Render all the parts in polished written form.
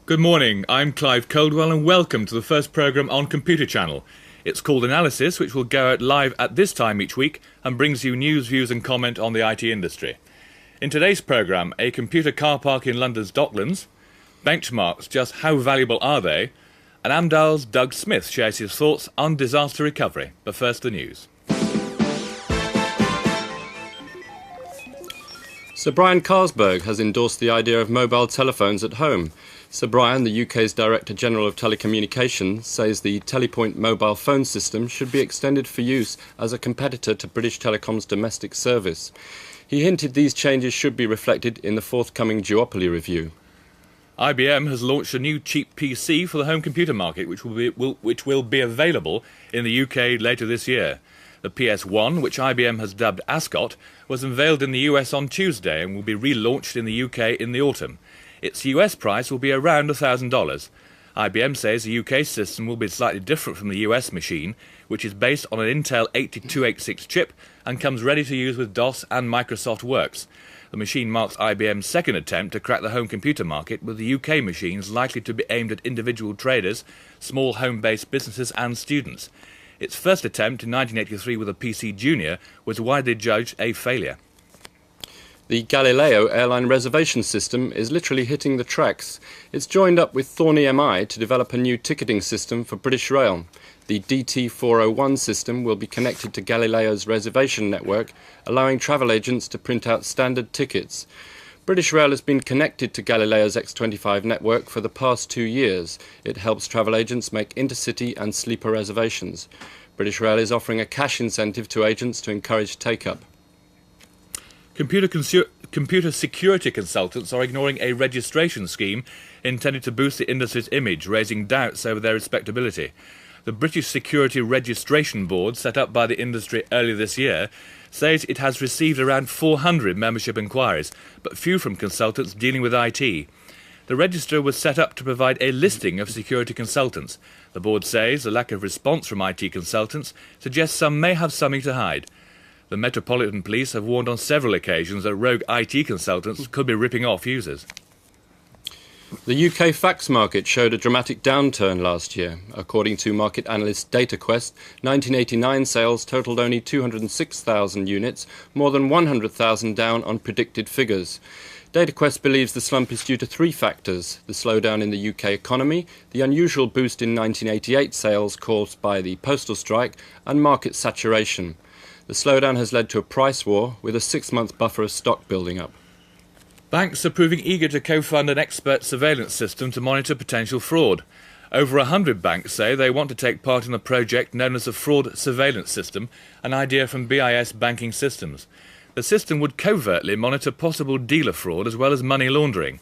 Good morning, I'm Clive Coldwell and welcome to the first programme on Computer Channel. It's called Analysis, which will go out live at this time each week and brings you news, views and comment on the IT industry. In today's programme, a computer car park in London's Docklands, benchmarks, just how valuable are they, and Amdahl's Doug Smith shares his thoughts on disaster recovery. But first, the news. Sir Brian Carlsberg has endorsed the idea of mobile telephones at home. Sir Brian, the UK's Director General of Telecommunications, says the Telepoint mobile phone system should be extended for use as a competitor to British Telecom's domestic service. He hinted these changes should be reflected in the forthcoming duopoly review. IBM has launched a new cheap PC for the home computer market, which will be available in the UK later this year. The PS1, which IBM has dubbed Ascot, was unveiled in the US on Tuesday and will be relaunched in the UK in the autumn. Its US price will be around $1,000. IBM says the UK system will be slightly different from the US machine, which is based on an Intel 8286 chip and comes ready to use with DOS and Microsoft Works. The machine marks IBM's second attempt to crack the home computer market, with the UK machines likely to be aimed at individual traders, small home-based businesses and students. Its first attempt in 1983 with a PC Junior was widely judged a failure. The Galileo airline reservation system is literally hitting the tracks. It's joined up with Thorn EMI to develop a new ticketing system for British Rail. The DT401 system will be connected to Galileo's reservation network, allowing travel agents to print out standard tickets. British Rail has been connected to Galileo's X25 network for the past 2 years. It helps travel agents make intercity and sleeper reservations. British Rail is offering a cash incentive to agents to encourage take-up. Computer security consultants are ignoring a registration scheme intended to boost the industry's image, raising doubts over their respectability. The British Security Registration Board, set up by the industry earlier this year, says it has received around 400 membership inquiries, but few from consultants dealing with IT. The register was set up to provide a listing of security consultants. The board says the lack of response from IT consultants suggests some may have something to hide. The Metropolitan Police have warned on several occasions that rogue IT consultants could be ripping off users. The UK fax market showed a dramatic downturn last year. According to market analyst DataQuest, 1989 sales totalled only 206,000 units, more than 100,000 down on predicted figures. DataQuest believes the slump is due to three factors: the slowdown in the UK economy, the unusual boost in 1988 sales caused by the postal strike, and market saturation. The slowdown has led to a price war, with a 6-month buffer of stock building up. Banks are proving eager to co-fund an expert surveillance system to monitor potential fraud. Over 100 banks say they want to take part in a project known as the Fraud Surveillance System, an idea from BIS Banking Systems. The system would covertly monitor possible dealer fraud as well as money laundering.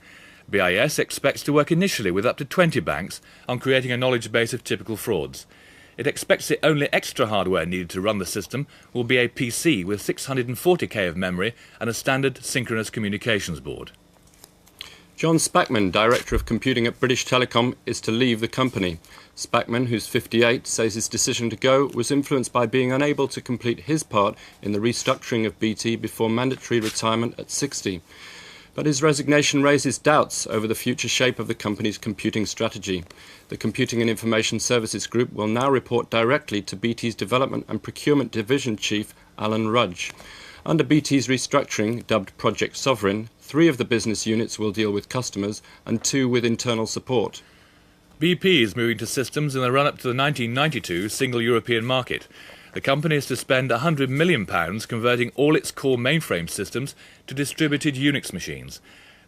BIS expects to work initially with up to 20 banks on creating a knowledge base of typical frauds. It expects the only extra hardware needed to run the system will be a PC with 640k of memory and a standard synchronous communications board. John Spackman, Director of Computing at British Telecom, is to leave the company. Spackman, who's 58, says his decision to go was influenced by being unable to complete his part in the restructuring of BT before mandatory retirement at 60. But his resignation raises doubts over the future shape of the company's computing strategy. The Computing and Information Services Group will now report directly to BT's Development and Procurement Division Chief, Alan Rudge. Under BT's restructuring, dubbed Project Sovereign, 3 of the business units will deal with customers and 2 with internal support. BP is moving to systems in the run-up to the 1992 Single European Market. The company is to spend £100 million converting all its core mainframe systems to distributed Unix machines.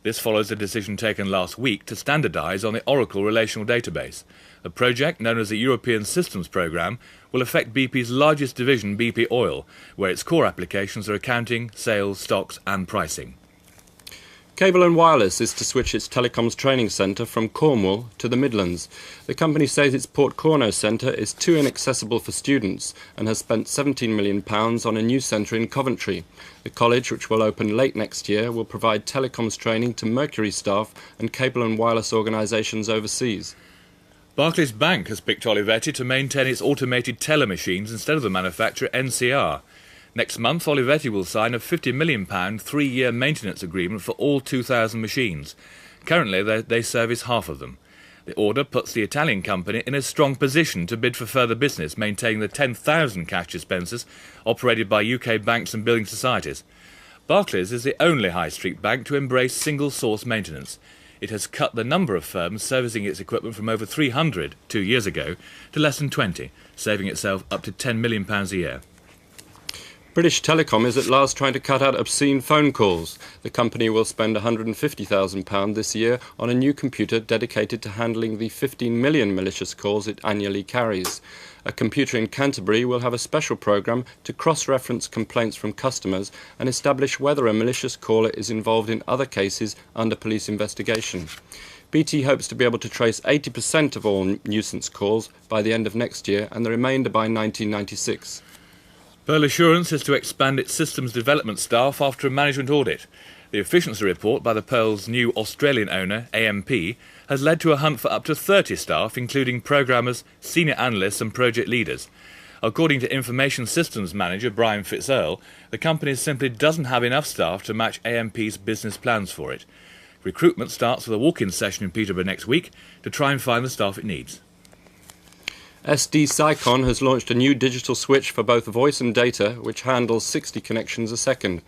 This follows a decision taken last week to standardise on the Oracle relational database. The project, known as the European Systems Programme, will affect BP's largest division, BP Oil, where its core applications are accounting, sales, stocks and pricing. Cable and Wireless is to switch its telecoms training centre from Cornwall to the Midlands. The company says its Port Corno centre is too inaccessible for students and has spent £17 million on a new centre in Coventry. The college, which will open late next year, will provide telecoms training to Mercury staff and cable and wireless organisations overseas. Barclays Bank has picked Olivetti to maintain its automated teller machines instead of the manufacturer NCR. Next month, Olivetti will sign a £50 million 3-year maintenance agreement for all 2,000 machines. Currently, they service half of them. The order puts the Italian company in a strong position to bid for further business, maintaining the 10,000 cash dispensers operated by UK banks and building societies. Barclays is the only high street bank to embrace single-source maintenance. It has cut the number of firms servicing its equipment from over 300 2 years ago to less than 20, saving itself up to £10 million a year. British Telecom is at last trying to cut out obscene phone calls. The company will spend £150,000 this year on a new computer dedicated to handling the 15 million malicious calls it annually carries. A computer in Canterbury will have a special programme to cross-reference complaints from customers and establish whether a malicious caller is involved in other cases under police investigation. BT hopes to be able to trace 80% of all nuisance calls by the end of next year and the remainder by 1996. Pearl Assurance is to expand its systems development staff after a management audit. The efficiency report by the Pearl's new Australian owner, AMP, has led to a hunt for up to 30 staff, including programmers, senior analysts and project leaders. According to Information Systems Manager Brian Fitzgerald, the company simply doesn't have enough staff to match AMP's business plans for it. Recruitment starts with a walk-in session in Peterborough next week to try and find the staff it needs. SD Cycon has launched a new digital switch for both voice and data, which handles 60 connections a second.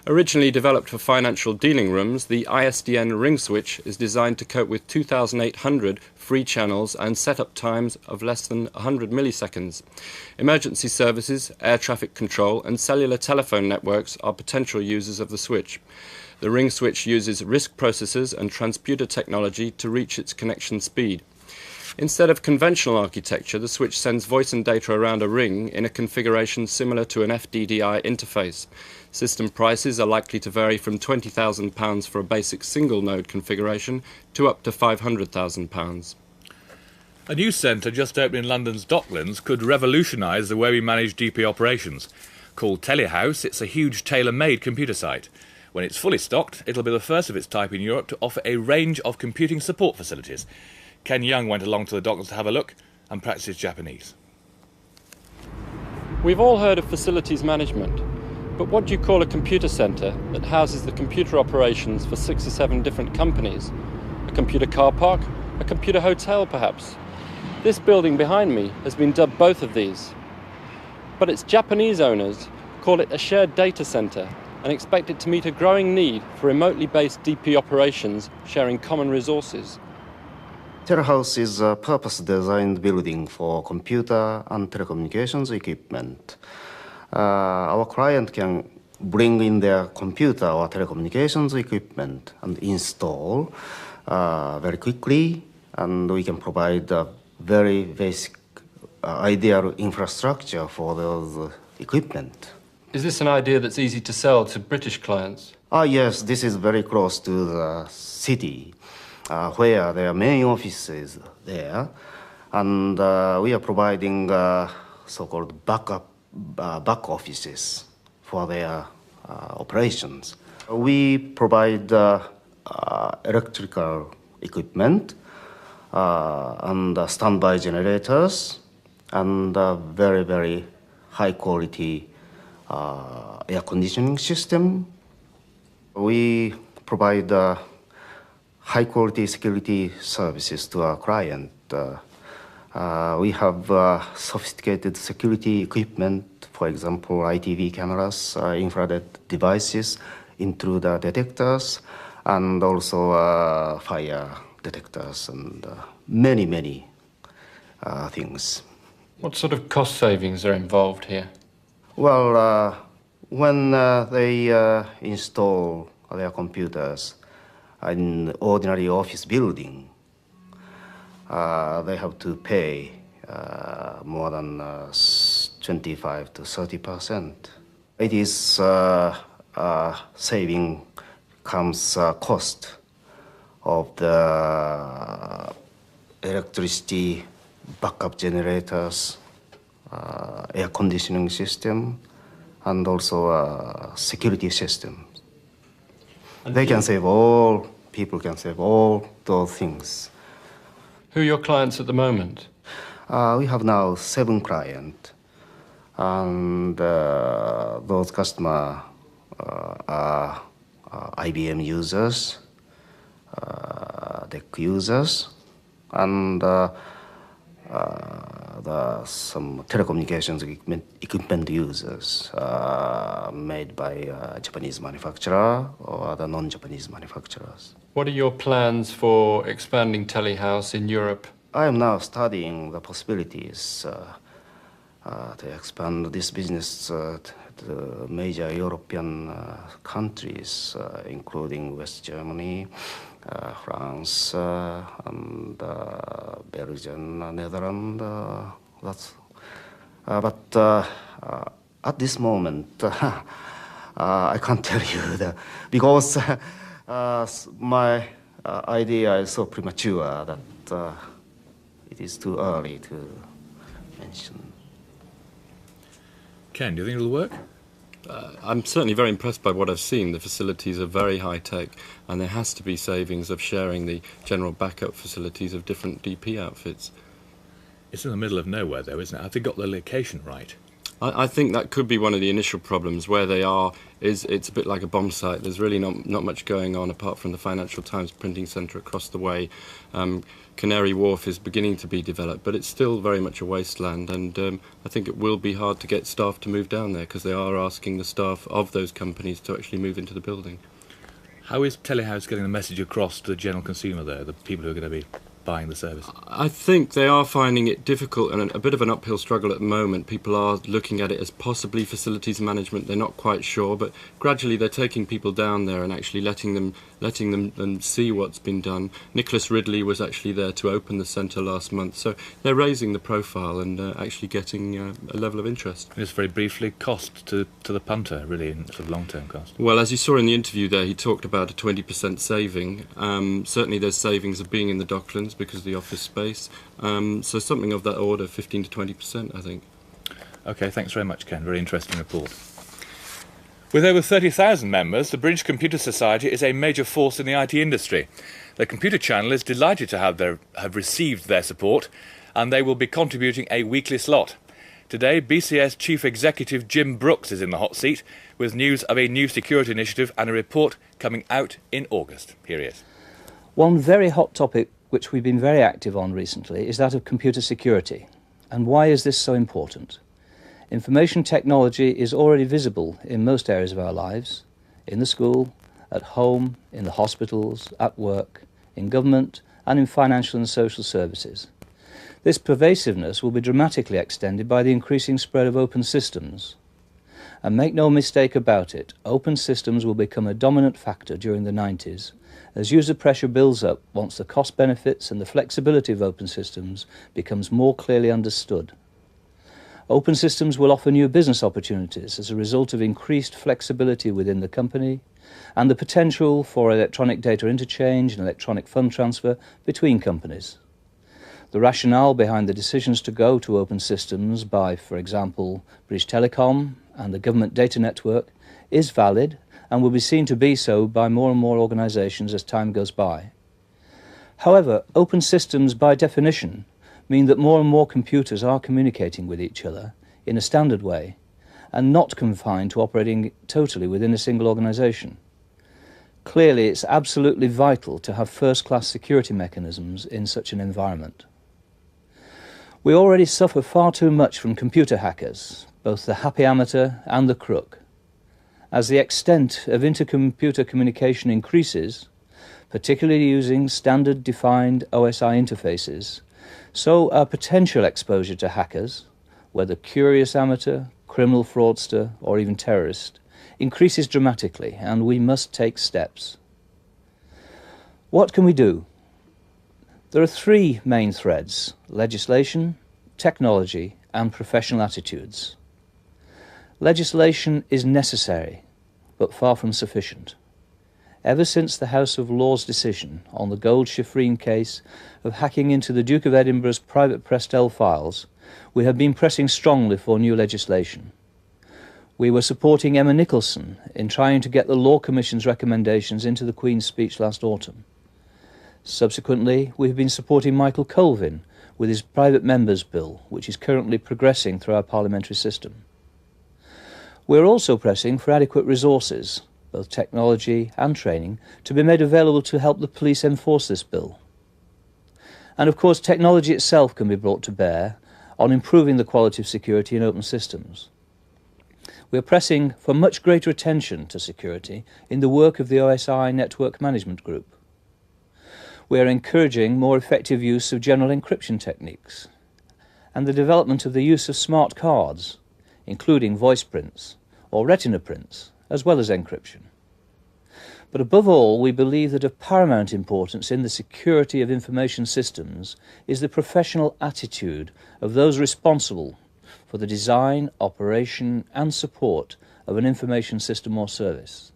Originally developed for financial dealing rooms, the ISDN ring switch is designed to cope with 2,800 free channels and setup times of less than 100 milliseconds. Emergency services, air traffic control and cellular telephone networks are potential users of the switch. The ring switch uses RISC processors and transputer technology to reach its connection speed. Instead of conventional architecture, the switch sends voice and data around a ring in a configuration similar to an FDDI interface. System prices are likely to vary from £20,000 for a basic single-node configuration to up to £500,000. A new centre just opened in London's Docklands could revolutionise the way we manage DP operations. Called Telehouse, it's a huge tailor-made computer site. When it's fully stocked, it'll be the first of its type in Europe to offer a range of computing support facilities. Ken Young went along to the Docklands to have a look and practice his Japanese. We've all heard of facilities management, but what do you call a computer centre that houses the computer operations for 6 or 7 different companies? A computer car park? A computer hotel, perhaps? This building behind me has been dubbed both of these. But its Japanese owners call it a shared data centre and expect it to meet a growing need for remotely based DP operations sharing common resources. Telehouse is a purpose-designed building for computer and telecommunications equipment. Our client can bring in their computer or telecommunications equipment and install very quickly, and we can provide a very basic ideal infrastructure for those equipment. Is this an idea that's easy to sell to British clients? Yes, this is very close to the city, where their main office is there, and we are providing so-called back offices for their operations. We provide electrical equipment and standby generators and very, very high quality air conditioning system. We provide high quality security services to our client. We have sophisticated security equipment, for example, ITV cameras, infrared devices, intruder detectors, and also fire detectors, and many things. What sort of cost savings are involved here? Well, when they install their computers in ordinary office building, they have to pay more than 25 to 30%. It is saving comes cost of the electricity, backup generators, air conditioning system, and also security system. They can save all, people can save all those things. Who are your clients at the moment? We have now 7 clients, and those customers are IBM users, DEC users, and some telecommunications equipment users made by Japanese manufacturer or other non-Japanese manufacturers. What are your plans for expanding Telehouse in Europe? I am now studying the possibilities to expand this business to major European countries, including West Germany, France, and Belgium, Netherlands. But at this moment, I can't tell you because my idea is so premature that it is too early to mention. Ken, do you think it'll work? I'm certainly very impressed by what I've seen. The facilities are very high-tech, and there has to be savings of sharing the general backup facilities of different DP outfits. It's in the middle of nowhere, though, isn't it? Have they got the location right? I think that could be one of the initial problems. Where they are is it's a bit like a bomb site. There's really not much going on apart from the Financial Times printing centre across the way. Canary Wharf is beginning to be developed, but it's still very much a wasteland, and I think it will be hard to get staff to move down there because they are asking the staff of those companies to actually move into the building. How is Telehouse getting the message across to the general consumer there, the people who are going to be buying the service? I think they are finding it difficult and a bit of an uphill struggle at the moment. People are looking at it as possibly facilities management. They're not quite sure, but gradually they're taking people down there and actually letting them see what's been done. Nicholas Ridley was actually there to open the centre last month, so they're raising the profile and actually getting a level of interest. Just very briefly, cost to the punter, really, in sort of long-term cost. Well, as you saw in the interview there, he talked about a 20% saving. Certainly there's savings of being in the Docklands because of the office space. So something of that order, 15 to 20%, I think. OK, thanks very much, Ken. Very interesting report. With over 30,000 members, the British Computer Society is a major force in the IT industry. The Computer Channel is delighted to have received their support, and they will be contributing a weekly slot. Today, BCS Chief Executive Jim Brooks is in the hot seat with news of a new security initiative and a report coming out in August. Here he is. One very hot topic which we've been very active on recently is that of computer security. And why is this so important? Information technology is already visible in most areas of our lives, in the school, at home, in the hospitals, at work, in government, and in financial and social services. This pervasiveness will be dramatically extended by the increasing spread of open systems. And make no mistake about it, open systems will become a dominant factor during the 90s as user pressure builds up once the cost benefits and the flexibility of open systems becomes more clearly understood. Open systems will offer new business opportunities as a result of increased flexibility within the company and the potential for electronic data interchange and electronic fund transfer between companies. The rationale behind the decisions to go to open systems by, for example, British Telecom and the Government Data Network is valid and will be seen to be so by more and more organisations as time goes by. However, open systems by definition mean that more and more computers are communicating with each other in a standard way and not confined to operating totally within a single organisation. Clearly, it's absolutely vital to have first-class security mechanisms in such an environment. We already suffer far too much from computer hackers, both the happy amateur and the crook. As the extent of intercomputer communication increases, particularly using standard-defined OSI interfaces, so our potential exposure to hackers, whether curious amateur, criminal fraudster, or even terrorist, increases dramatically, and we must take steps. What can we do? There are three main threads: legislation, technology, and professional attitudes. Legislation is necessary, but far from sufficient. Ever since the House of Lords' decision on the gold chiffrine case of hacking into the Duke of Edinburgh's private Prestel files, we have been pressing strongly for new legislation. We were supporting Emma Nicholson in trying to get the Law Commission's recommendations into the Queen's speech last autumn. Subsequently, we have been supporting Michael Colvin with his private members' bill, which is currently progressing through our parliamentary system. We are also pressing for adequate resources, both technology and training, to be made available to help the police enforce this bill. And of course, technology itself can be brought to bear on improving the quality of security in open systems. We are pressing for much greater attention to security in the work of the OSI Network Management Group. We are encouraging more effective use of general encryption techniques and the development of the use of smart cards, including voice prints or retina prints, as well as encryption. But above all, we believe that of paramount importance in the security of information systems is the professional attitude of those responsible for the design, operation and support of an information system or service.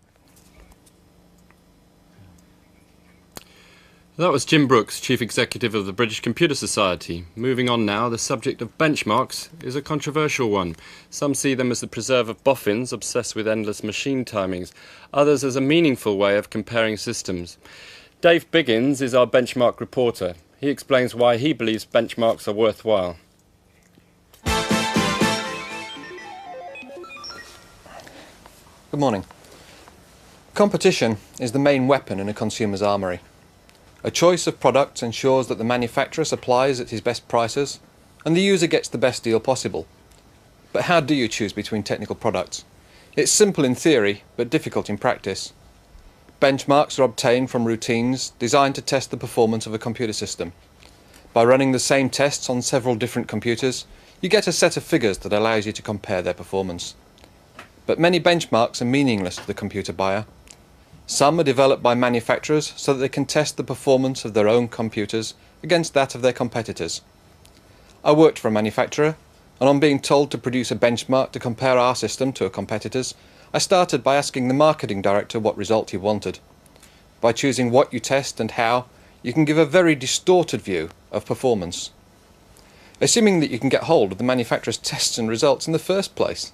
That was Jim Brooks, Chief Executive of the British Computer Society. Moving on now, the subject of benchmarks is a controversial one. Some see them as the preserve of boffins obsessed with endless machine timings, others as a meaningful way of comparing systems. Dave Biggins is our benchmark reporter. He explains why he believes benchmarks are worthwhile. Good morning. Competition is the main weapon in a consumer's armoury. A choice of products ensures that the manufacturer supplies at his best prices and the user gets the best deal possible. But how do you choose between technical products? It's simple in theory, but difficult in practice. Benchmarks are obtained from routines designed to test the performance of a computer system. By running the same tests on several different computers, you get a set of figures that allows you to compare their performance. But many benchmarks are meaningless to the computer buyer. Some are developed by manufacturers so that they can test the performance of their own computers against that of their competitors. I worked for a manufacturer, and on being told to produce a benchmark to compare our system to a competitor's, I started by asking the marketing director what result he wanted. By choosing what you test and how, you can give a very distorted view of performance, assuming that you can get hold of the manufacturer's tests and results in the first place.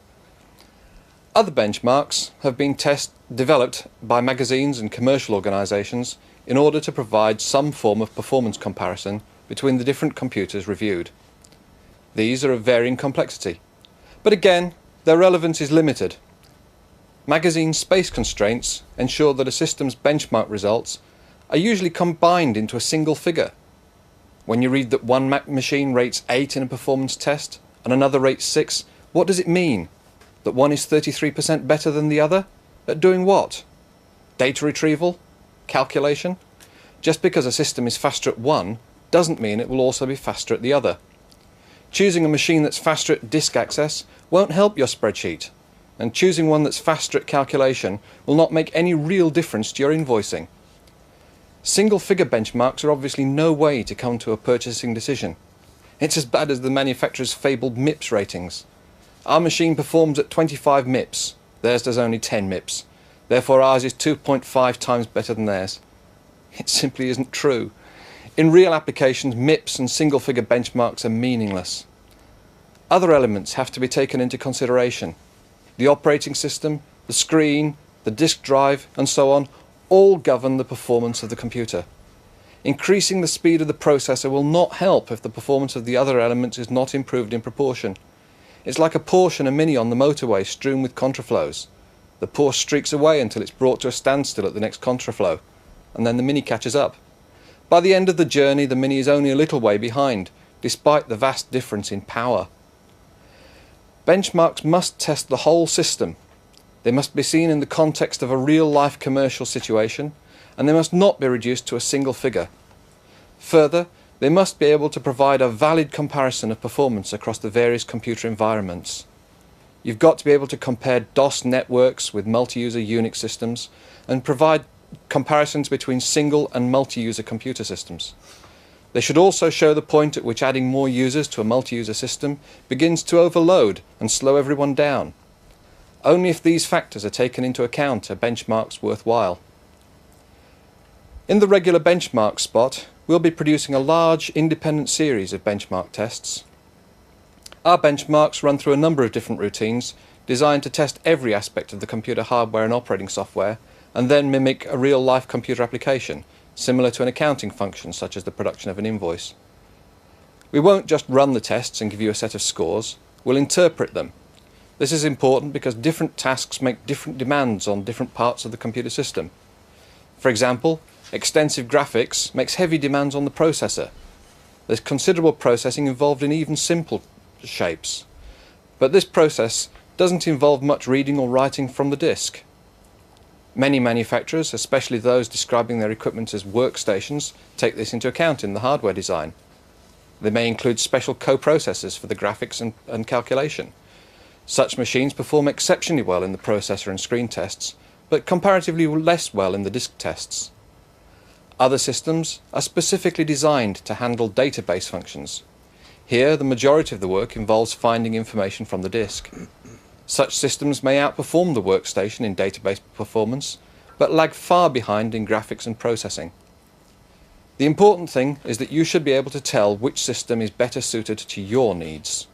Other benchmarks have been developed by magazines and commercial organisations in order to provide some form of performance comparison between the different computers reviewed. These are of varying complexity, but again, their relevance is limited. Magazine space constraints ensure that a system's benchmark results are usually combined into a single figure. When you read that one machine rates 8 in a performance test and another rates 6, what does it mean? That one is 33% better than the other? At doing what? Data retrieval? Calculation? Just because a system is faster at one doesn't mean it will also be faster at the other. Choosing a machine that's faster at disk access won't help your spreadsheet, and choosing one that's faster at calculation will not make any real difference to your invoicing. Single figure benchmarks are obviously no way to come to a purchasing decision. It's as bad as the manufacturer's fabled MIPS ratings. Our machine performs at 25 MIPS, theirs does only 10 MIPS. Therefore ours is 2.5 times better than theirs. It simply isn't true. In real applications, MIPS and single-figure benchmarks are meaningless. Other elements have to be taken into consideration. The operating system, the screen, the disk drive, and so on, all govern the performance of the computer. Increasing the speed of the processor will not help if the performance of the other elements is not improved in proportion. It's like a Porsche and a Mini on the motorway strewn with contraflows. The Porsche streaks away until it's brought to a standstill at the next contraflow, and then the Mini catches up. By the end of the journey, the Mini is only a little way behind, despite the vast difference in power. Benchmarks must test the whole system. They must be seen in the context of a real-life commercial situation, and they must not be reduced to a single figure. Further, they must be able to provide a valid comparison of performance across the various computer environments. You've got to be able to compare DOS networks with multi-user Unix systems and provide comparisons between single and multi-user computer systems. They should also show the point at which adding more users to a multi-user system begins to overload and slow everyone down. Only if these factors are taken into account are benchmarks worthwhile. In the regular benchmark spot, we'll be producing a large independent series of benchmark tests. Our benchmarks run through a number of different routines designed to test every aspect of the computer hardware and operating software and then mimic a real-life computer application, similar to an accounting function such as the production of an invoice. We won't just run the tests and give you a set of scores, we'll interpret them. This is important because different tasks make different demands on different parts of the computer system. For example, extensive graphics makes heavy demands on the processor. There's considerable processing involved in even simple shapes. But this process doesn't involve much reading or writing from the disk. Many manufacturers, especially those describing their equipment as workstations, take this into account in the hardware design. They may include special coprocessors for the graphics and calculation. Such machines perform exceptionally well in the processor and screen tests, but comparatively less well in the disk tests. Other systems are specifically designed to handle database functions. Here, the majority of the work involves finding information from the disk. Such systems may outperform the workstation in database performance, but lag far behind in graphics and processing. The important thing is that you should be able to tell which system is better suited to your needs.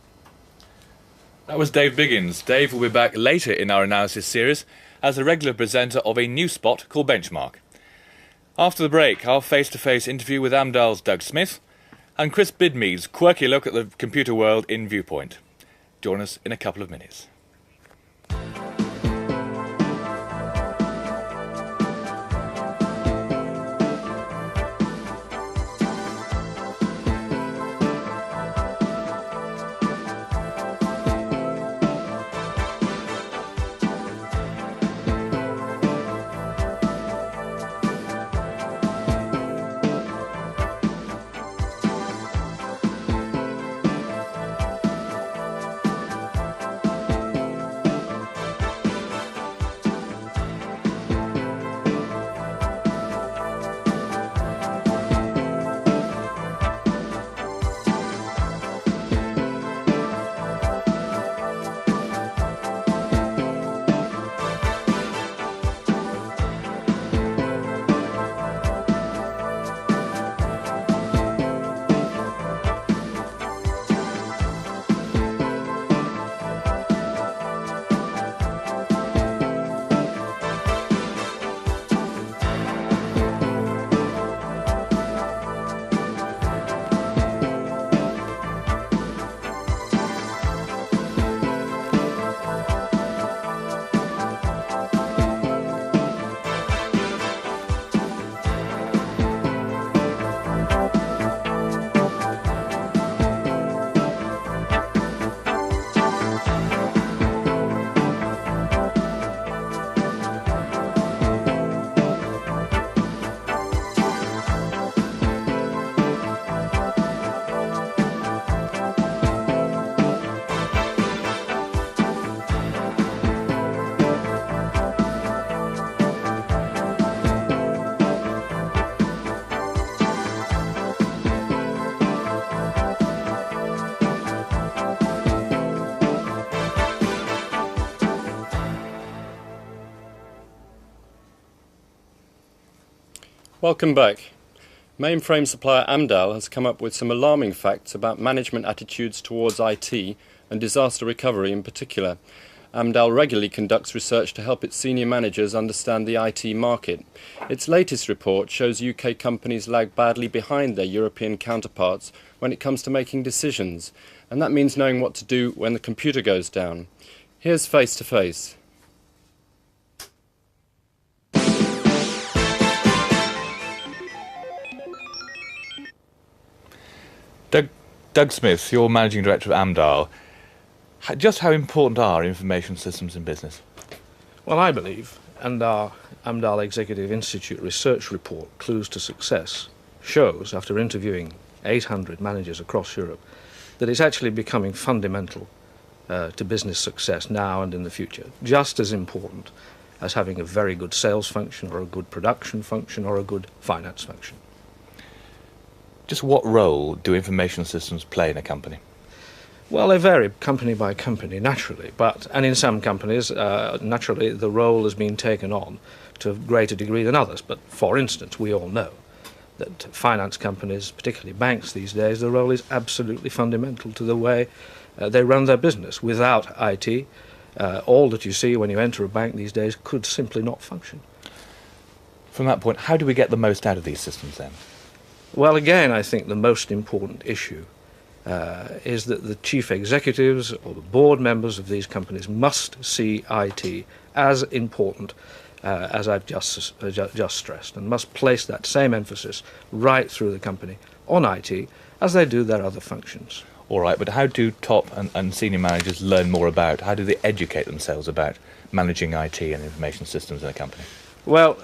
That was Dave Biggins. Dave will be back later in our analysis series as a regular presenter of a new spot called Benchmark. After the break, our face-to-face interview with Amdahl's Doug Smith and Chris Bidmead's quirky look at the computer world in Viewpoint. Join us in a couple of minutes. Welcome back. Mainframe supplier Amdahl has come up with some alarming facts about management attitudes towards IT and disaster recovery in particular. Amdahl regularly conducts research to help its senior managers understand the IT market. Its latest report shows UK companies lag badly behind their European counterparts when it comes to making decisions, and that means knowing what to do when the computer goes down. Here's Face to Face. Doug Smith, you're Managing Director of Amdahl. Just how important are information systems in business? Well, I believe, and our Amdahl Executive Institute research report, Clues to Success, shows, after interviewing 800 managers across Europe, that it's actually becoming fundamental to business success now and in the future, just as important as having a very good sales function or a good production function or a good finance function. Just what role do information systems play in a company? Well, they vary company by company, naturally, and in some companies, naturally, the role has been taken on to a greater degree than others. But, for instance, we all know that finance companies, particularly banks these days, the role is absolutely fundamental to the way they run their business. Without IT, all that you see when you enter a bank these days could simply not function. From that point, how do we get the most out of these systems then? Well, again, I think the most important issue is that the chief executives or the board members of these companies must see IT as important as I've just stressed, and must place that same emphasis right through the company on IT as they do their other functions. All right, but how do top and senior managers learn more about, how do they educate themselves about managing IT and information systems in a company? Well,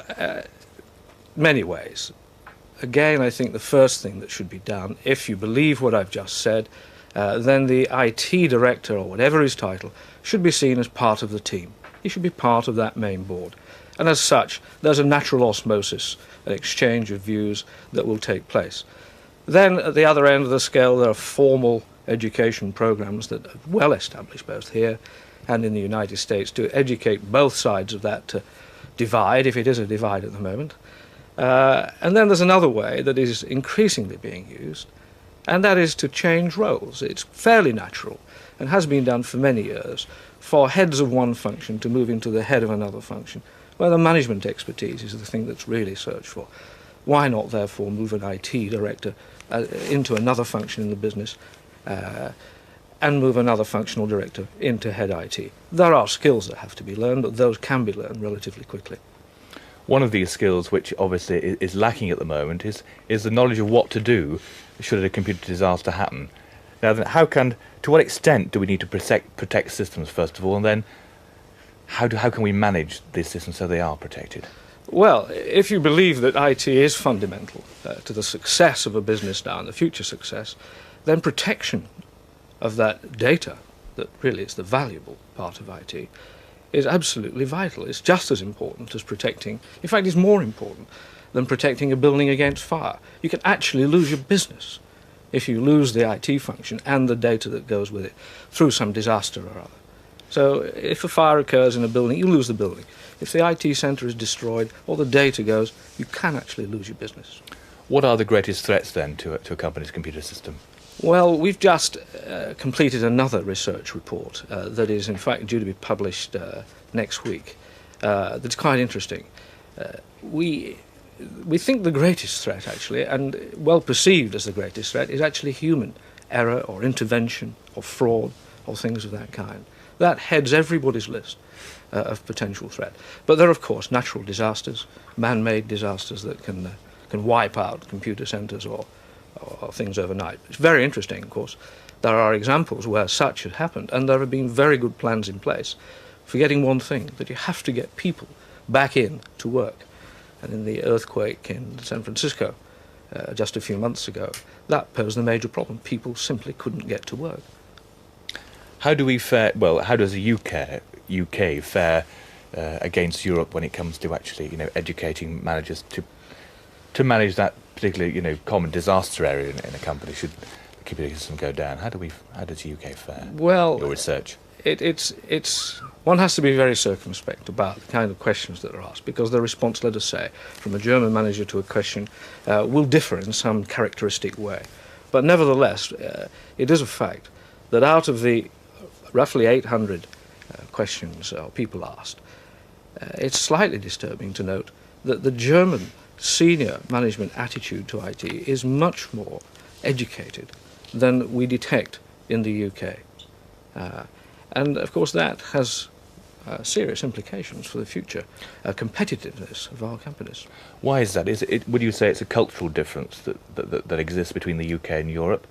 many ways. Again, I think the first thing that should be done, if you believe what I've just said, then the IT director, or whatever his title, should be seen as part of the team. He should be part of that main board. And as such, there's a natural osmosis, an exchange of views that will take place. Then, at the other end of the scale, there are formal education programs that are well established both here and in the United States to educate both sides of that divide, if it is a divide at the moment. And then there's another way that is increasingly being used, and that is to change roles. It's fairly natural, and has been done for many years, for heads of one function to move into the head of another function, where the management expertise is the thing that's really searched for. Why not, therefore, move an IT director into another function in the business, and move another functional director into head IT? There are skills that have to be learned, but those can be learned relatively quickly. One of these skills, which obviously is lacking at the moment, is the knowledge of what to do should a computer disaster happen. Now, to what extent do we need to protect systems, first of all, and then how can we manage these systems so they are protected? Well, if you believe that IT is fundamental to the success of a business now and the future success, then protection of that data, that really is the valuable part of IT, is absolutely vital. It's just as important as protecting, in fact it's more important than protecting a building against fire. You can actually lose your business if you lose the IT function and the data that goes with it through some disaster or other. So if a fire occurs in a building, you lose the building. If the IT centre is destroyed or the data goes, you can actually lose your business. What are the greatest threats then to a company's computer system? Well, we've just completed another research report that is in fact due to be published next week. That's quite interesting. We think the greatest threat, actually, and well perceived as the greatest threat, is actually human error or intervention or fraud or things of that kind. That heads everybody's list of potential threat. But there are, of course, natural disasters, man-made disasters that can wipe out computer centres or things overnight. It's very interesting, of course. There are examples where such has happened, and there have been very good plans in place, forgetting one thing, that you have to get people back in to work. And in the earthquake in San Francisco just a few months ago, that posed a major problem. People simply couldn't get to work. How do we fare, well, how does the UK fare against Europe when it comes to actually, educating managers to manage that particularly, common disaster area in a company should the computer system go down? How does the UK fare? Well, your research. It's one has to be very circumspect about the kind of questions that are asked, because the response, let us say, from a German manager to a question will differ in some characteristic way. But nevertheless, it is a fact that out of the roughly 800 questions people asked, it's slightly disturbing to note that the German senior management attitude to IT is much more educated than we detect in the UK. And of course that has serious implications for the future competitiveness of our companies. Why is that? Would you say it's a cultural difference that exists between the UK and Europe,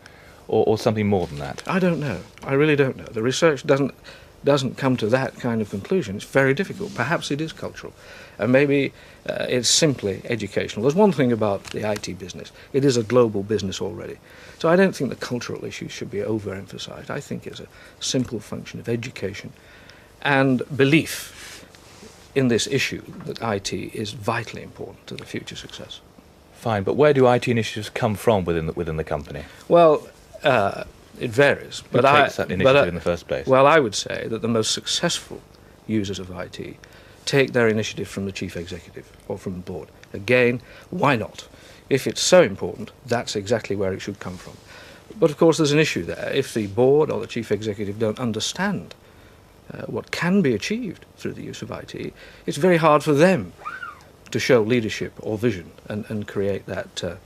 or something more than that? I don't know. I really don't know. The research doesn't come to that kind of conclusion. It's very difficult. Perhaps it is cultural, and maybe it's simply educational. There's one thing about the IT business. It is a global business already. So I don't think the cultural issues should be overemphasized. I think it's a simple function of education and belief in this issue that IT is vitally important to the future success. Fine, but where do IT initiatives come from within the company? Well, it varies. Who takes that initiative in the first place? Well, I would say that the most successful users of IT take their initiative from the chief executive or from the board. Again, why not? If it's so important, that's exactly where it should come from. But of course there's an issue there. If the board or the chief executive don't understand what can be achieved through the use of IT, it's very hard for them to show leadership or vision and create that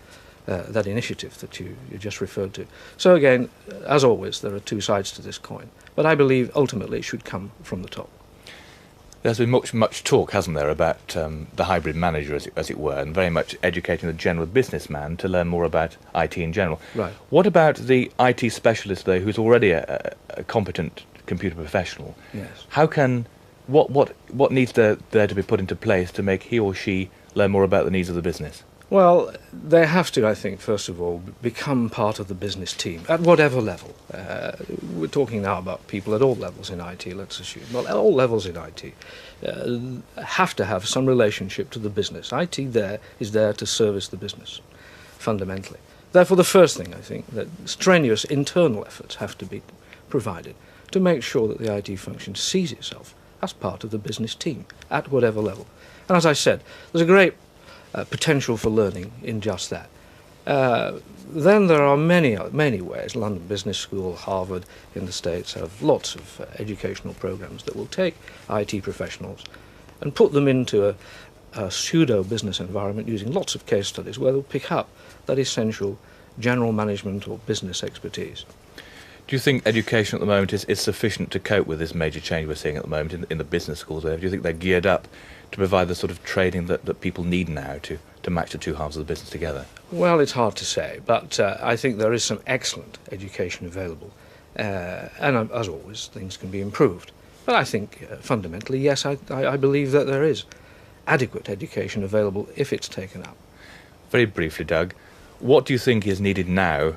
initiative that you just referred to. So again, as always, there are two sides to this coin. But I believe ultimately it should come from the top. There's been much talk, hasn't there, about the hybrid manager, as it were, and very much educating the general businessman to learn more about IT in general. Right. What about the IT specialist, though, who's already a competent computer professional? Yes. What needs there to be put into place to make he or she learn more about the needs of the business? Well, they have to, I think, first of all, become part of the business team, at whatever level. We're talking now about people at all levels in IT, let's assume. Well, at all levels in IT have to have some relationship to the business. IT is there to service the business, fundamentally. Therefore, the first thing, I think, that strenuous internal efforts have to be provided to make sure that the IT function sees itself as part of the business team, at whatever level. And as I said, there's a great potential for learning in just that. Then there are many ways. London Business School, Harvard in the States have lots of educational programs that will take IT professionals and put them into a pseudo-business environment using lots of case studies where they'll pick up that essential general management or business expertise. Do you think education at the moment is sufficient to cope with this major change we're seeing at the moment in the business schools? Do you think they're geared up to provide the sort of training that people need now to match the two halves of the business together? Well, it's hard to say, but I think there is some excellent education available. And as always, things can be improved. But I think fundamentally, yes, I believe that there is adequate education available if it's taken up. Very briefly, Doug, what do you think is needed now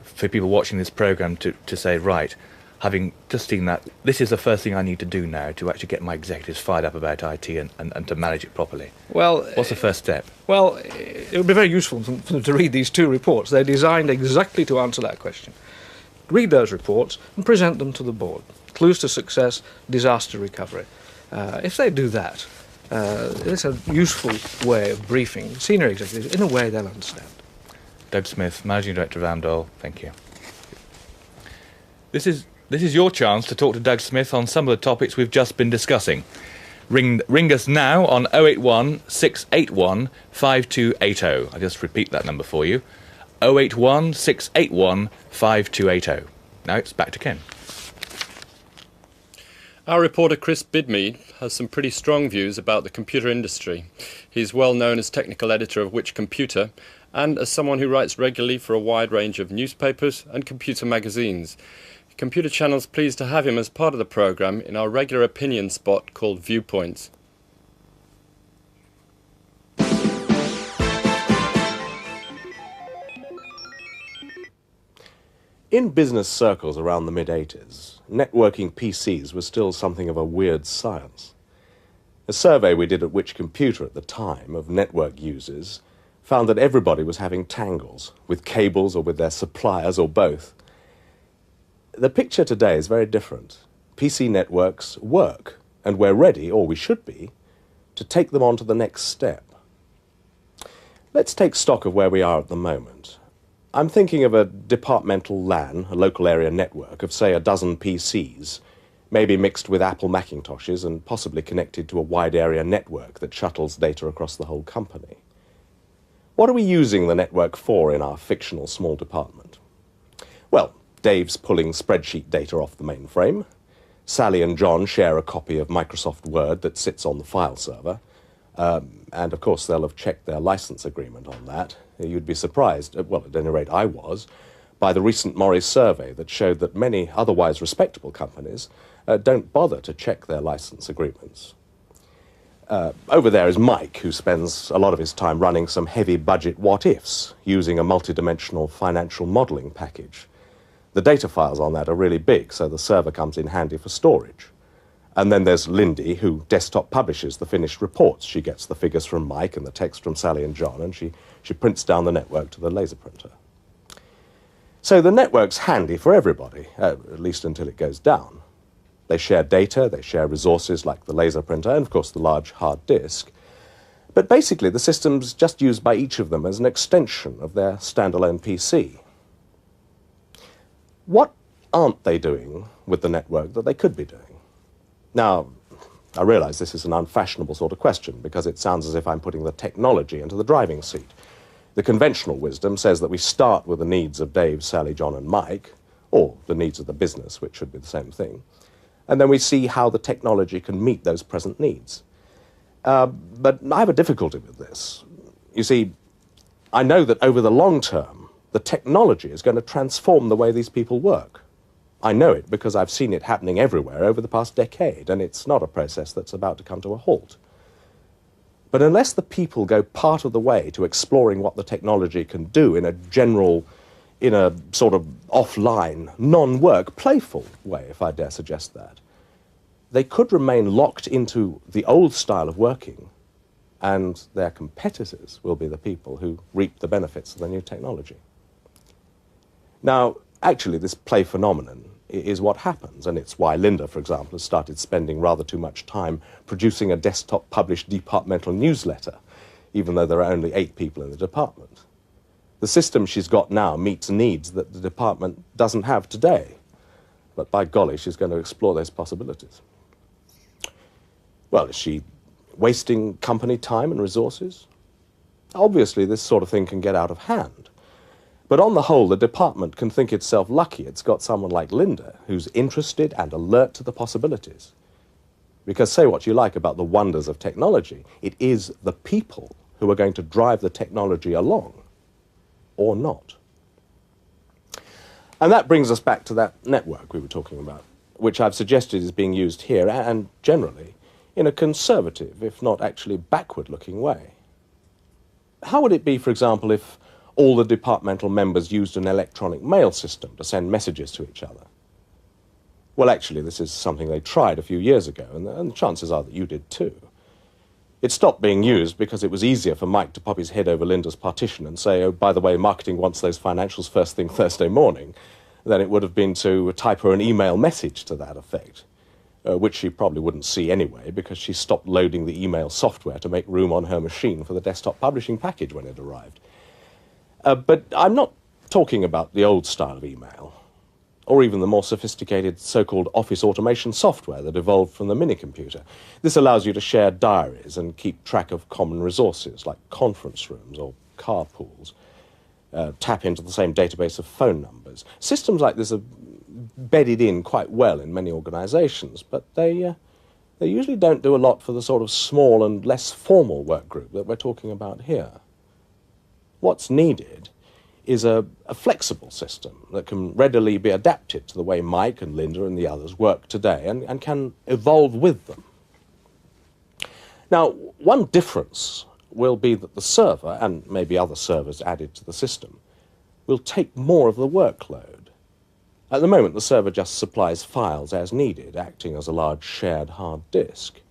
for people watching this programme to say, right, having just seen that, this is the first thing I need to do now to actually get my executives fired up about IT and to manage it properly? Well, what's the first step? Well, it would be very useful for them to read these two reports. They're designed exactly to answer that question. Read those reports and present them to the board. Clues to success, disaster recovery. If they do that, it's a useful way of briefing senior executives in a way they'll understand. Doug Smith, Managing Director of Amdahl, thank you. This is your chance to talk to Doug Smith on some of the topics we've just been discussing. Ring us now on 081 681 5280. I'll just repeat that number for you. 081 681 5280. Now it's back to Ken. Our reporter Chris Bidmead has some pretty strong views about the computer industry. He's well known as technical editor of Which Computer and as someone who writes regularly for a wide range of newspapers and computer magazines. Computer Channel's pleased to have him as part of the programme in our regular opinion spot called Viewpoints. In business circles around the mid-80s, networking PCs was still something of a weird science. A survey we did at Which Computer at the time of network users found that everybody was having tangles, with cables or with their suppliers or both. The picture today is very different. PC networks work, and we're ready, or we should be, to take them on to the next step. Let's take stock of where we are at the moment. I'm thinking of a departmental LAN, a local area network, of say a dozen PCs, maybe mixed with Apple Macintoshes and possibly connected to a wide area network that shuttles data across the whole company. What are we using the network for in our fictional small department? Well, Dave's pulling spreadsheet data off the mainframe. Sally and John share a copy of Microsoft Word that sits on the file server. And of course they'll have checked their license agreement on that. You'd be surprised, well at any rate I was, by the recent Morris survey that showed that many otherwise respectable companies don't bother to check their license agreements. Over there is Mike, who spends a lot of his time running some heavy budget what-ifs using a multidimensional financial modelling package. The data files on that are really big, so the server comes in handy for storage. And then there's Lindy, who desktop publishes the finished reports. She gets the figures from Mike and the text from Sally and John, and she prints down the network to the laser printer. So the network's handy for everybody, at least until it goes down. They share data, they share resources like the laser printer and, of course, the large hard disk. But basically, the system's just used by each of them as an extension of their standalone PC. What aren't they doing with the network that they could be doing? Now, I realise this is an unfashionable sort of question because it sounds as if I'm putting the technology into the driving seat. The conventional wisdom says that we start with the needs of Dave, Sally, John and Mike, or the needs of the business, which should be the same thing, And then we see how the technology can meet those present needs. But I have a difficulty with this. You see, I know that over the long term, the technology is going to transform the way these people work. I know it because I've seen it happening everywhere over the past decade, and it's not a process that's about to come to a halt. But unless the people go part of the way to exploring what the technology can do in a general, in a sort of offline, non-work, playful way, if I dare suggest that, they could remain locked into the old style of working, and their competitors will be the people who reap the benefits of the new technology. Now, actually, this play phenomenon is what happens, and it's why Linda, for example, has started spending rather too much time producing a desktop-published departmental newsletter, even though there are only 8 people in the department. The system she's got now meets needs that the department doesn't have today, but by golly, she's going to explore those possibilities. Well, is she wasting company time and resources? Obviously, this sort of thing can get out of hand. But on the whole, the department can think itself lucky it's got someone like Linda who's interested and alert to the possibilities. Because say what you like about the wonders of technology, it is the people who are going to drive the technology along, or not. And that brings us back to that network we were talking about, which I've suggested is being used here and generally in a conservative, if not actually backward-looking way. How would it be, for example, if all the departmental members used an electronic mail system to send messages to each other? Well, actually, this is something they tried a few years ago, and the chances are that you did too. It stopped being used because it was easier for Mike to pop his head over Linda's partition and say, oh, by the way, marketing wants those financials first thing Thursday morning, than it would have been to type her an email message to that effect, which she probably wouldn't see anyway because she stopped loading the email software to make room on her machine for the desktop publishing package when it arrived. But I'm not talking about the old style of email, or even the more sophisticated so-called office automation software that evolved from the minicomputer. This allows you to share diaries and keep track of common resources like conference rooms or carpools, tap into the same database of phone numbers. Systems like this are bedded in quite well in many organizations, but they usually don't do a lot for the sort of small and less formal work group that we're talking about here. What's needed is a flexible system that can readily be adapted to the way Mike and Linda and the others work today and can evolve with them. Now, one difference will be that the server, and maybe other servers added to the system, will take more of the workload. At the moment, the server just supplies files as needed, acting as a large shared hard disk.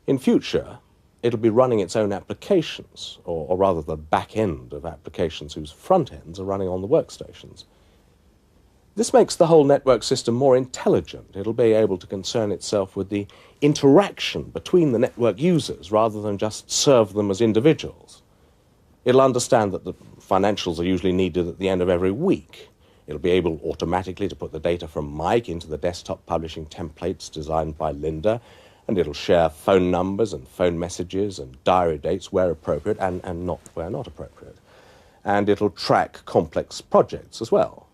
In future, it'll be running its own applications, or rather the back end of applications whose front ends are running on the workstations. This makes the whole network system more intelligent. It'll be able to concern itself with the interaction between the network users rather than just serve them as individuals. It'll understand that the financials are usually needed at the end of every week. It'll be able automatically to put the data from Mike into the desktop publishing templates designed by Linda, and it'll share phone numbers and phone messages and diary dates where appropriate and not where not appropriate. And it'll track complex projects as well.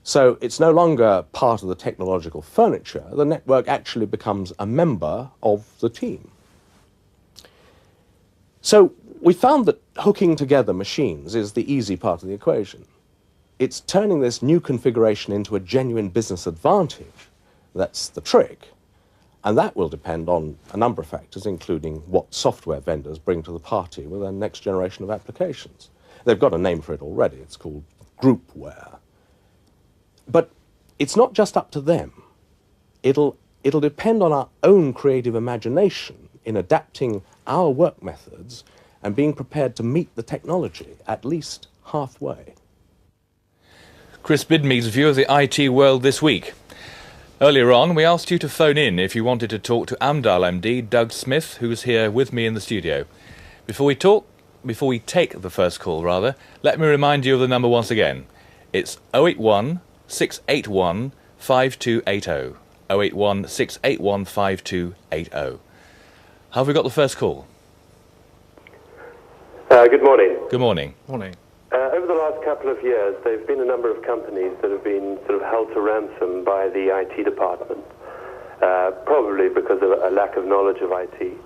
So it's no longer part of the technological furniture. The network actually becomes a member of the team. So we found that hooking together machines is the easy part of the equation. It's turning this new configuration into a genuine business advantage. That's the trick. And that will depend on a number of factors, including what software vendors bring to the party with their next generation of applications. They've got a name for it already. It's called groupware. But it's not just up to them. It'll depend on our own creative imagination in adapting our work methods and being prepared to meet the technology at least halfway. Chris Bidmead's view of the IT world this week. Earlier on, we asked you to phone in if you wanted to talk to Amdahl MD Doug Smith, who's here with me in the studio. Before we take the first call, let me remind you of the number once again. It's 081 681 5280. 081 681 5280. How have we got the first call? Good morning. Good morning. Morning. Over the last couple of years, there have been a number of companies that have been sort of held to ransom by the IT department. probably because of a lack of knowledge of IT.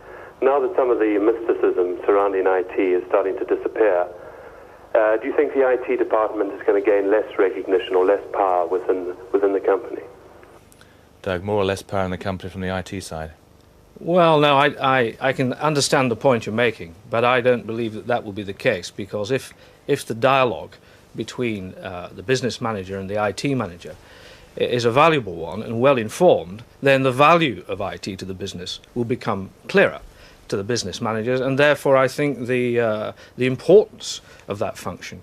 Now that some of the mysticism surrounding IT is starting to disappear, do you think the IT department is going to gain less recognition or less power within the company? Doug, more or less power in the company from the IT side? Well, no, I can understand the point you're making, but I don't believe that that will be the case, because if the dialogue between the business manager and the IT manager is a valuable one and well informed, then the value of IT to the business will become clearer to the business managers, and therefore I think the importance of that function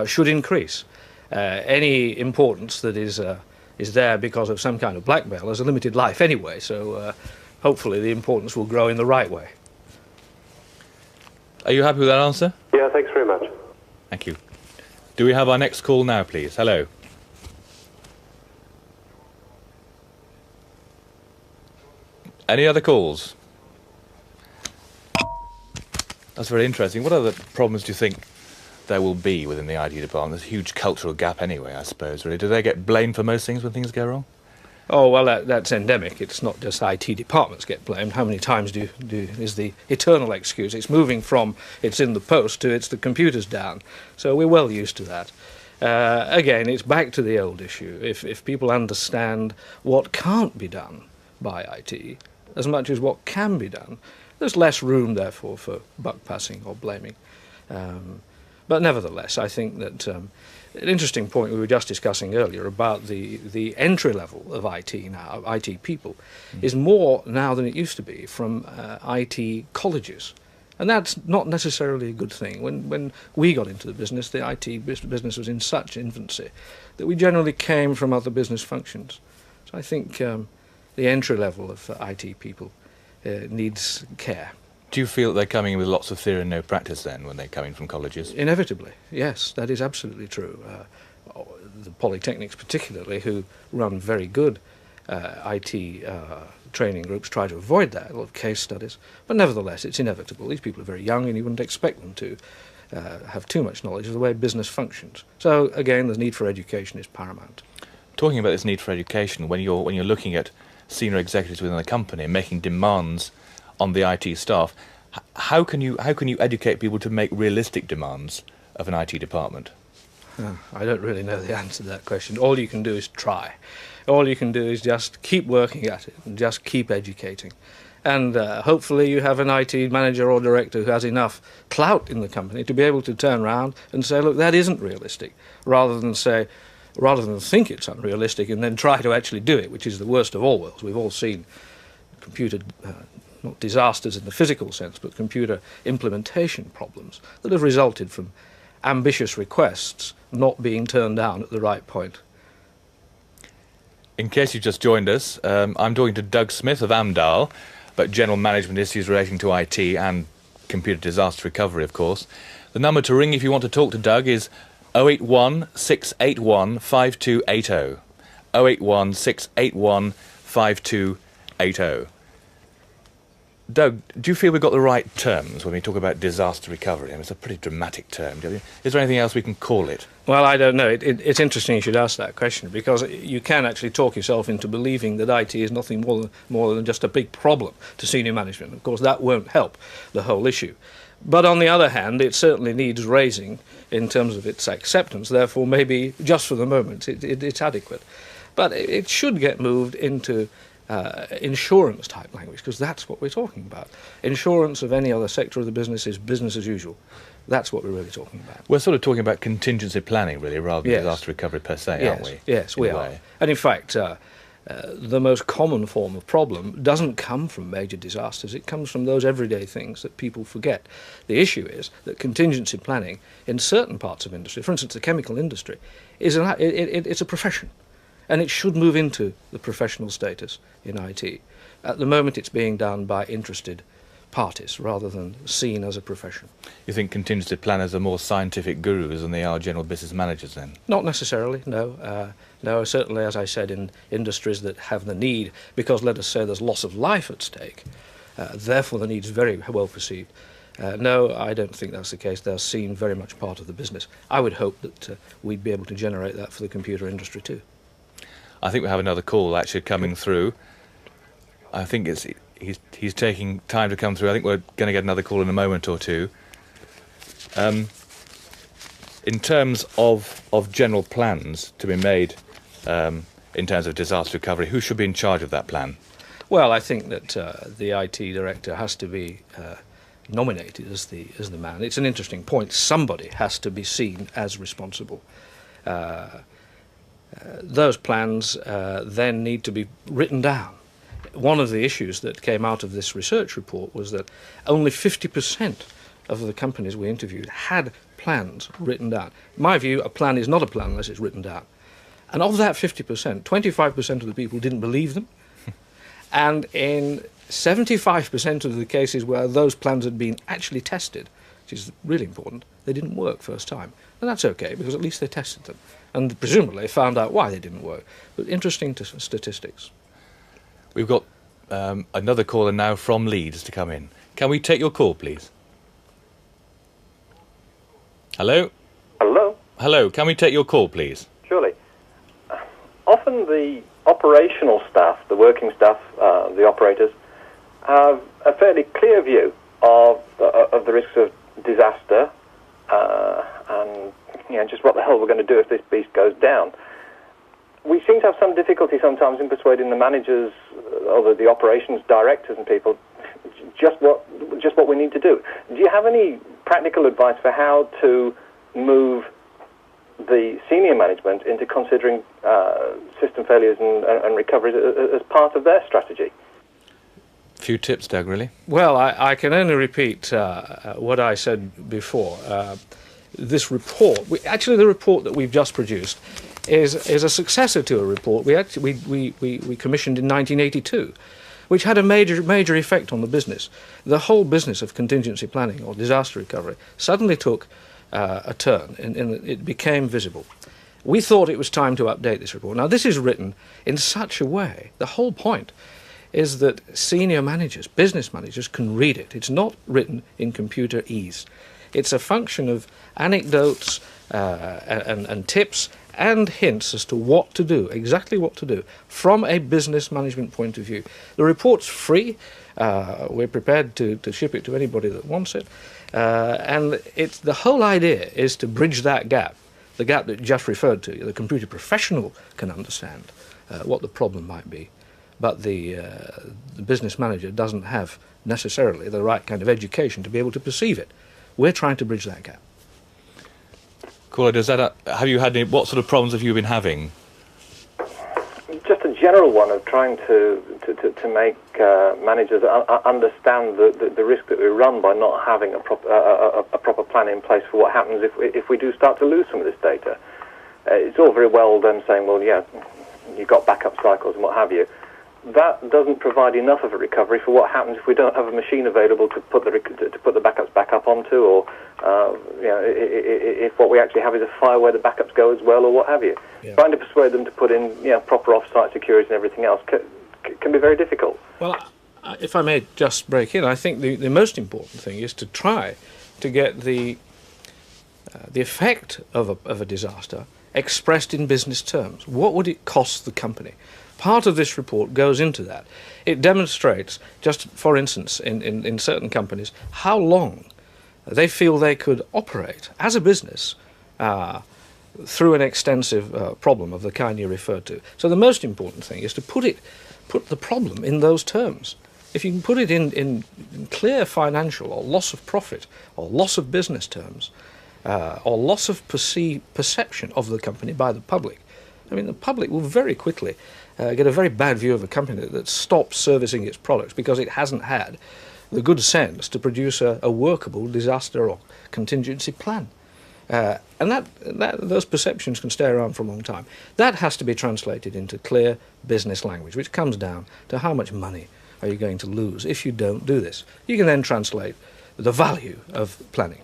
should increase. Any importance that is there because of some kind of blackmail has a limited life anyway, so hopefully the importance will grow in the right way. Are you happy with that answer? Yeah, thanks very much. Thank you. Do we have our next call now, please? Hello. Any other calls? That's very interesting. What other problems do you think there will be within the IT department? There's a huge cultural gap anyway, I suppose, really. Do they get blamed for most things when things go wrong? Oh, well, that's endemic. It's not just IT departments get blamed. How many times is the eternal excuse? It's moving from it's in the post to it's the computer's down. So we're well used to that. Again, it's back to the old issue. If people understand what can't be done by IT as much as what can be done, there's less room, therefore, for buck passing or blaming. But nevertheless, I think that an interesting point we were just discussing earlier about the entry level of IT now, IT people, is more now than it used to be from IT colleges. And that's not necessarily a good thing. When we got into the business, the IT business was in such infancy that we generally came from other business functions. So I think the entry level of IT people needs care. Do you feel that they're coming in with lots of theory and no practice then when they're coming from colleges? Inevitably, yes, that is absolutely true. The polytechnics particularly, who run very good IT training groups, try to avoid that, a lot of case studies, but nevertheless it's inevitable. These people are very young and you wouldn't expect them to have too much knowledge of the way business functions. So again, the need for education is paramount. Talking about this need for education, when you're looking at senior executives within the company making demands on the IT staff, how can you educate people to make realistic demands of an IT department? I don't really know the answer to that question. All you can do is try. All you can do is just keep working at it and just keep educating. And hopefully you have an IT manager or director who has enough clout in the company to be able to turn around and say, look, that isn't realistic, rather than think it's unrealistic and then try to actually do it, which is the worst of all worlds. We've all seen computer, not disasters in the physical sense, but computer implementation problems that have resulted from ambitious requests not being turned down at the right point. In case you've just joined us, I'm talking to Doug Smith of Amdahl about general management issues relating to IT and computer disaster recovery, of course. The number to ring if you want to talk to Doug is 081 681 5280. 081 681 5280. Doug, do you feel we've got the right terms when we talk about disaster recovery? I mean, it's a pretty dramatic term. Is there anything else we can call it? Well, I don't know. It's interesting you should ask that question, because you can actually talk yourself into believing that IT is nothing more than just a big problem to senior management. Of course, that won't help the whole issue. But on the other hand, it certainly needs raising in terms of its acceptance. Therefore, maybe just for the moment, it's adequate. But it should get moved into insurance type language, because that's what we're talking about. Insurance of any other sector of the business is business as usual. That's what we're really talking about. We're sort of talking about contingency planning, really, rather than disaster recovery per se, aren't we? Yes, we are. And in fact, the most common form of problem doesn't come from major disasters. It comes from those everyday things that people forget. The issue is that contingency planning in certain parts of industry, for instance the chemical industry, it's a profession. And it should move into the professional status in IT. At the moment it's being done by interested parties rather than seen as a profession. You think contingency planners are more scientific gurus than they are general business managers then? Not necessarily, no. No, certainly, as I said, in industries that have the need, because let us say there's loss of life at stake, therefore the need is very well perceived. No, I don't think that's the case. They're seen very much part of the business. I would hope that we'd be able to generate that for the computer industry too. I think we have another call actually coming through. I think he's taking time to come through. I think we're going to get another call in a moment or two. In terms of general plans to be made in terms of disaster recovery, who should be in charge of that plan? Well, I think that the IT director has to be nominated as the man. It's an interesting point. Somebody has to be seen as responsible. Those plans then need to be written down. One of the issues that came out of this research report was that only 50% of the companies we interviewed had plans written down. In my view, a plan is not a plan unless it's written down. And of that 50%, 25% of the people didn't believe them. And in 75% of the cases where those plans had been actually tested, which is really important, they didn't work first time. And that's okay, because at least they tested them. And presumably found out why they didn't work. But interesting statistics. We've got another caller now from Leeds to come in. Can we take your call, please? Hello? Hello? Hello, can we take your call, please? Surely. Often the operational staff, the working staff, the operators, have a fairly clear view of the risks of disaster and just what the hell we're going to do if this beast goes down. We seem to have some difficulty sometimes in persuading the managers or the operations directors and people just what we need to do. Do you have any practical advice for how to move the senior management into considering system failures and recoveries as part of their strategy? A few tips, Doug, really. Well, I can only repeat what I said before. This report, actually the report that we've just produced, is a successor to a report we commissioned in 1982, which had a major effect on the business. The whole business of contingency planning or disaster recovery suddenly took a turn, and it became visible. We thought it was time to update this report. Now, this is written in such a way, the whole point is that senior managers, business managers, can read it. It's not written in computer ease. It's a function of anecdotes and tips and hints as to what to do, exactly what to do, from a business management point of view. The report's free. We're prepared to ship it to anybody that wants it. And the whole idea is to bridge that gap, the gap that Jeff referred to. The computer professional can understand what the problem might be, but the business manager doesn't have necessarily the right kind of education to be able to perceive it. We're trying to bridge that gap. Caller, have you had what sort of problems have you been having? Just a general one of trying to make managers understand the risk that we run by not having a proper plan in place for what happens if we do start to lose some of this data. It's all very well them saying, well, yeah, you've got backup cycles and what have you. That doesn't provide enough of a recovery for what happens if we don't have a machine available to put the backups back up onto, or if what we actually have is a fire where the backups go as well, or what have you. Yeah. Trying to persuade them to put in proper off-site security and everything else can be very difficult. Well, if I may just break in, I think the most important thing is to try to get the effect of a disaster expressed in business terms. What would it cost the company? Part of this report goes into that. It demonstrates, just for instance, in certain companies, how long they feel they could operate as a business through an extensive problem of the kind you referred to. So the most important thing is to put the problem in those terms. If you can put it in clear financial or loss of profit or loss of business terms or loss of perception of the company by the public, I mean, the public will very quickly get a very bad view of a company that stops servicing its products because it hasn't had the good sense to produce a workable disaster or contingency plan. And those perceptions can stay around for a long time. That has to be translated into clear business language, which comes down to how much money are you going to lose if you don't do this. You can then translate the value of planning.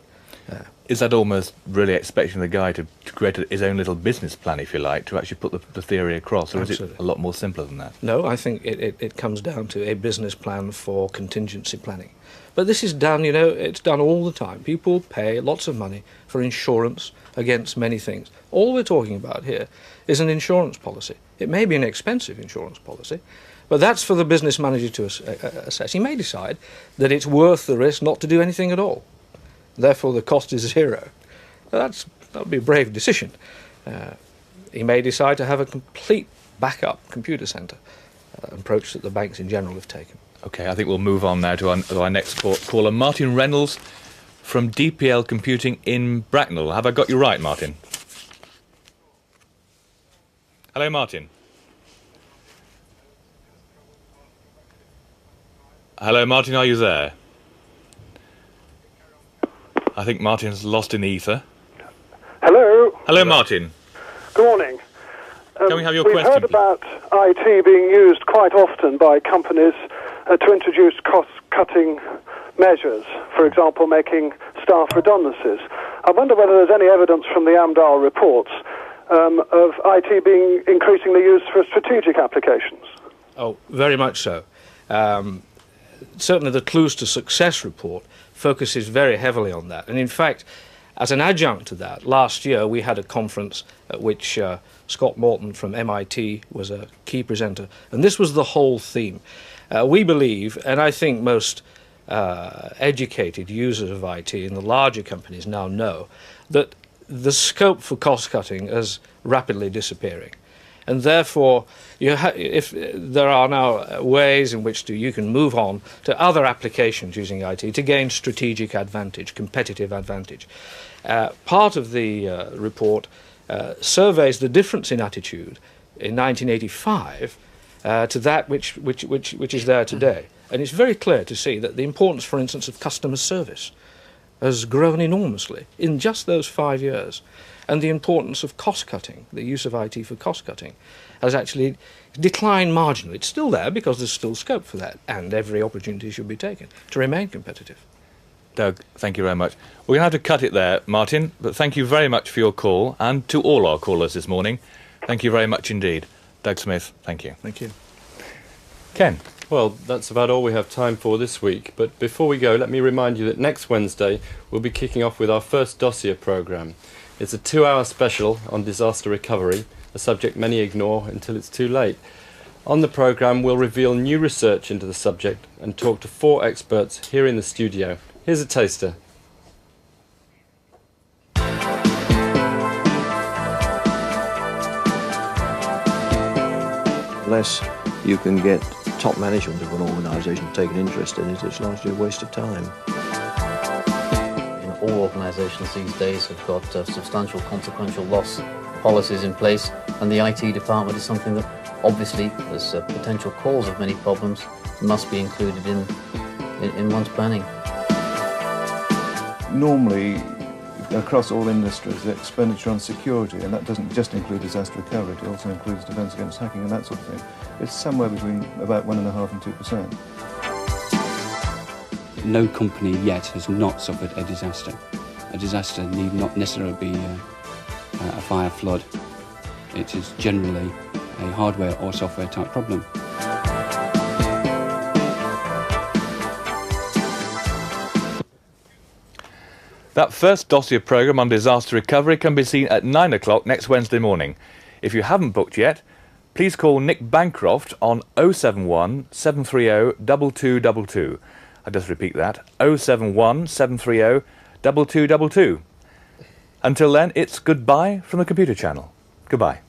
Is that almost really expecting the guy to create his own little business plan, if you like, to actually put the theory across, or Absolutely. Is it a lot more simpler than that? No, I think it comes down to a business plan for contingency planning. But this is done, it's done all the time. People pay lots of money for insurance against many things. All we're talking about here is an insurance policy. It may be an expensive insurance policy, But that's for the business manager to assess. He may decide that it's worth the risk not to do anything at all. Therefore, the cost is zero. That would be a brave decision. He may decide to have a complete backup computer centre, approach that the banks in general have taken. OK, I think we'll move on now to our next caller, Martin Reynolds from DPL Computing in Bracknell. Have I got you right, Martin? Hello, Martin. Hello, Martin, are you there? I think Martin's lost in the ether. Hello. Hello, Martin. Good morning. Can we have your we've question? We've heard about IT being used quite often by companies to introduce cost-cutting measures, for example, making staff redundancies. I wonder whether there's any evidence from the Amdahl reports of IT being increasingly used for strategic applications. Oh, very much so. Certainly the Clues to Success report focuses very heavily on that. And in fact, as an adjunct to that, last year we had a conference at which Scott Morton from MIT was a key presenter. And this was the whole theme. We believe, and I think most educated users of IT in the larger companies now know, that the scope for cost-cutting is rapidly disappearing. And therefore, if there are now ways in which you can move on to other applications using IT to gain strategic advantage, competitive advantage. Part of the report surveys the difference in attitude in 1985 to that which is there today. And it's very clear to see that the importance, for instance, of customer service has grown enormously in just those 5 years. And the importance of cost-cutting, the use of IT for cost-cutting, has actually declined marginally. It's still there because there's still scope for that, and every opportunity should be taken to remain competitive. Doug, thank you very much. We're going to have to cut it there, Martin, but thank you very much for your call, and to all our callers this morning. Thank you very much indeed. Doug Smith, thank you. Thank you. Ken. Well, that's about all we have time for this week, but before we go, let me remind you that next Wednesday we'll be kicking off with our first dossier programme. It's a 2-hour special on disaster recovery, a subject many ignore until it's too late. On the programme, we'll reveal new research into the subject and talk to 4 experts here in the studio. Here's a taster. Unless you can get top management of an organisation to take an interest in it, it's largely a waste of time. All organisations these days have got substantial consequential loss policies in place, and the IT department is something that obviously, as a potential cause of many problems, must be included in one's planning. Normally, across all industries, the expenditure on security, and that doesn't just include disaster recovery, it also includes defence against hacking and that sort of thing, it's somewhere between about 1.5% and 2%. No company yet has not suffered a disaster. A disaster need not necessarily be a fire flood. It is generally a hardware or software type problem. That first dossier programme on disaster recovery can be seen at 9 o'clock next Wednesday morning. If you haven't booked yet, please call Nick Bancroft on 071 730 2222. I'll just repeat that, 071 730 2222. Until then, it's goodbye from the Computer Channel. Goodbye.